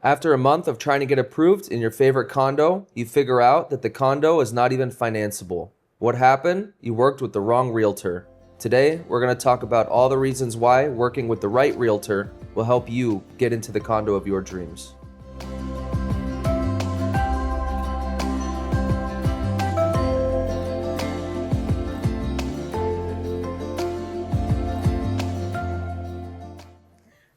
After a month of trying to get approved in your favorite condo, you figure out that the condo is not even financeable. What happened? You worked with the wrong realtor. Today, we're going to talk about all the reasons why working with the right realtor will help you get into the condo of your dreams.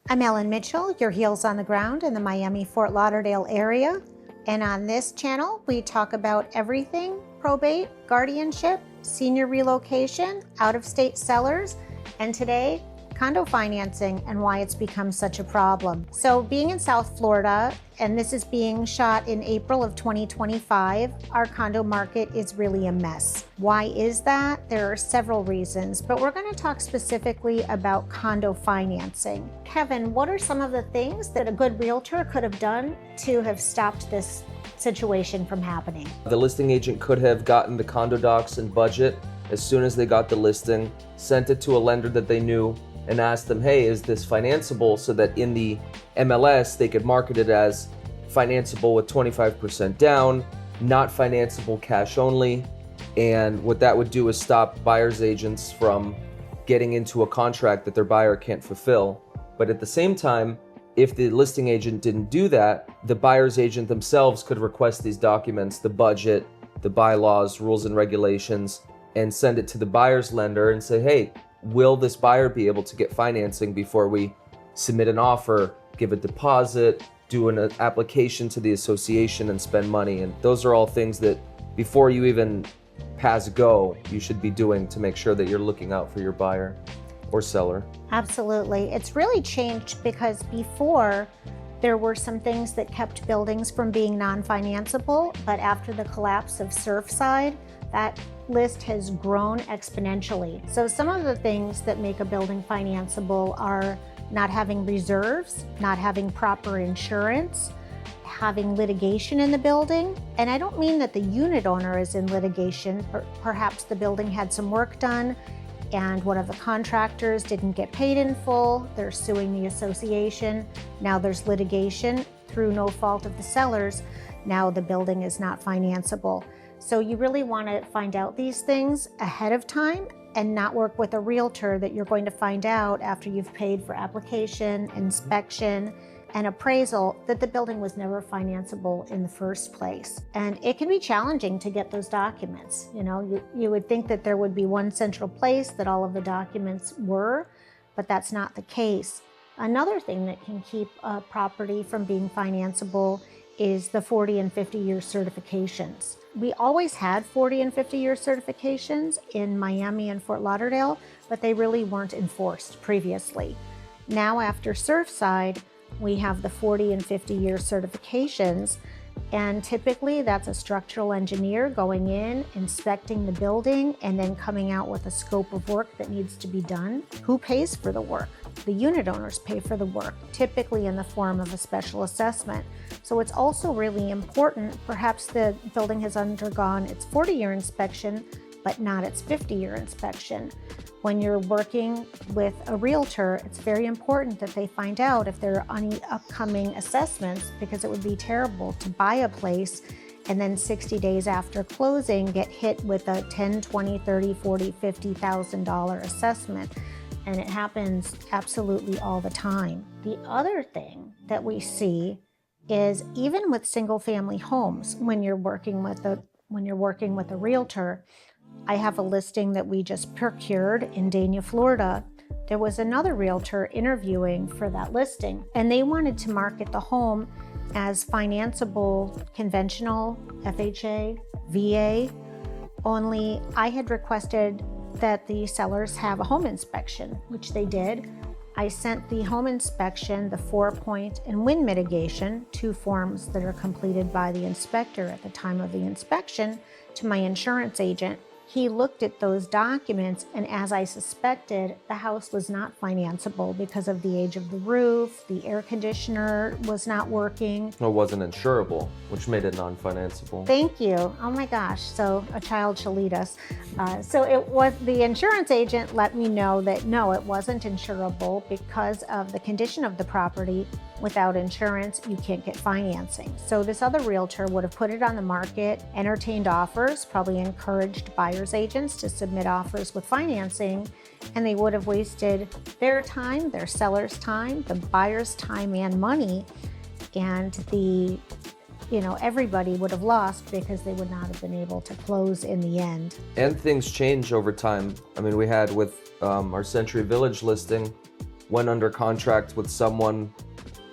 I'm Ellen Mitchell, your heels on the ground in the Miami-Fort Lauderdale area. And on this channel, we talk about everything probate, guardianship, senior relocation, out-of-state sellers, and today, condo financing and why it's become such a problem. So being in South Florida, and this is being shot in April of 2025, our condo market is really a mess. Why is that? There are several reasons, but we're going to talk specifically about condo financing. Kevin, what are some of the things that a good realtor could have done to have stopped this situation from happening? The listing agent could have gotten the condo docs and budget as soon as they got the listing, sent it to a lender that they knew, and asked them, hey, is this financeable, so that in the MLS they could market it as financeable with 25% down, not financeable cash only. And what that would do is stop buyer's agents from getting into a contract that their buyer can't fulfill. But at the same time, if the listing agent didn't do that, the buyer's agent themselves could request these documents, the budget, the bylaws, rules and regulations, and send it to the buyer's lender and say, hey, will this buyer be able to get financing before we submit an offer, give a deposit, do an application to the association and spend money? And those are all things that before you even pass go, you should be doing to make sure that you're looking out for your buyer or seller. Absolutely. It's really changed because before there were some things that kept buildings from being non-financeable, but after the collapse of Surfside, that list has grown exponentially. So some of the things that make a building financeable are not having reserves, not having proper insurance, having litigation in the building. And I don't mean that the unit owner is in litigation, but perhaps the building had some work done and one of the contractors didn't get paid in full. They're suing the association. Now there's litigation through no fault of the sellers. Now the building is not financeable. So you really want to find out these things ahead of time and not work with a realtor that you're going to find out after you've paid for application, inspection, and appraisal that the building was never financeable in the first place. And it can be challenging to get those documents. You know, you would think that there would be one central place that all of the documents were, but that's not the case. Another thing that can keep a property from being financeable is the 40 and 50-year certifications. We always had 40 and 50-year certifications in Miami and Fort Lauderdale, but they really weren't enforced previously. Now after Surfside, we have the 40 and 50-year certifications, and typically that's a structural engineer going in, inspecting the building, and then coming out with a scope of work that needs to be done. Who pays for the work? The unit owners pay for the work, typically in the form of a special assessment. So it's also really important, perhaps the building has undergone its 40-year inspection, but not its 50-year inspection. When you're working with a realtor, it's very important that they find out if there are any upcoming assessments, because it would be terrible to buy a place and then 60 days after closing get hit with a $10,000, $20,000, $30,000, $40,000, $50,000 assessment. And it happens absolutely all the time. The other thing that we see is even with single family homes, when you're working with a realtor, I have a listing that we just procured in Dania, Florida. There was another realtor interviewing for that listing, and they wanted to market the home as financeable, conventional, FHA, VA, only I had requested that the sellers have a home inspection, which they did. I sent the home inspection, the 4-point and wind mitigation, 2 forms that are completed by the inspector at the time of the inspection, to my insurance agent. He looked at those documents, and as I suspected, the house was not financeable because of the age of the roof, the air conditioner was not working. It wasn't insurable, which made it non-financeable. Thank you. Oh my gosh, so a child shall lead us. So it was, the insurance agent let me know that no, it wasn't insurable because of the condition of the property without insurance, you can't get financing. So this other realtor would have put it on the market, entertained offers, probably encouraged buyer's agents to submit offers with financing, and they would have wasted their time, their seller's time, the buyer's time and money, and everybody would have lost because they would not have been able to close in the end. And things change over time. I mean, we had with our Century Village listing, went under contract with someone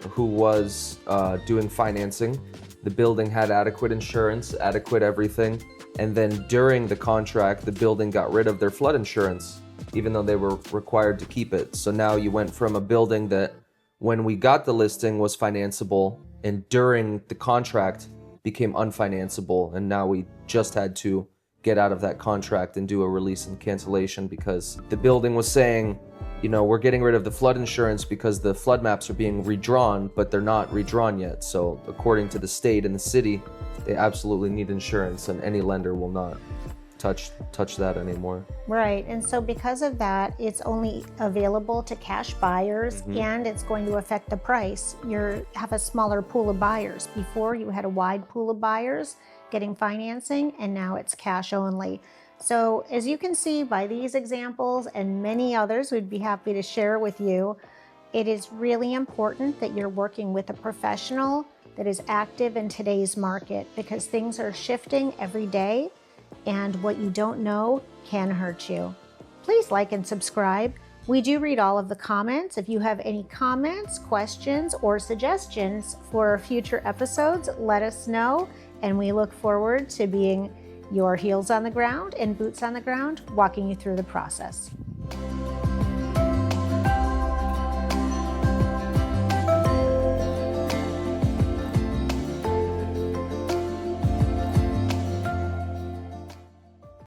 who was doing financing. The building had adequate insurance, adequate everything. And then during the contract, the building got rid of their flood insurance, even though they were required to keep it. So now you went from a building that when we got the listing was financeable and during the contract became unfinanceable. And now we just had to get out of that contract and do a release and cancellation because the building was saying, we're getting rid of the flood insurance because the flood maps are being redrawn, but they're not redrawn yet. So according to the state and the city, they absolutely need insurance and any lender will not touch that anymore. Right, and so because of that, it's only available to cash buyers and it's going to affect the price. You have a smaller pool of buyers. Before you had a wide pool of buyers getting financing and now it's cash only. So as you can see by these examples and many others we'd be happy to share with you, it is really important that you're working with a professional that is active in today's market because things are shifting every day and what you don't know can hurt you. Please like and subscribe. We do read all of the comments. If you have any comments, questions, or suggestions for future episodes, let us know, and we look forward to being your heels on the ground and boots on the ground, walking you through the process.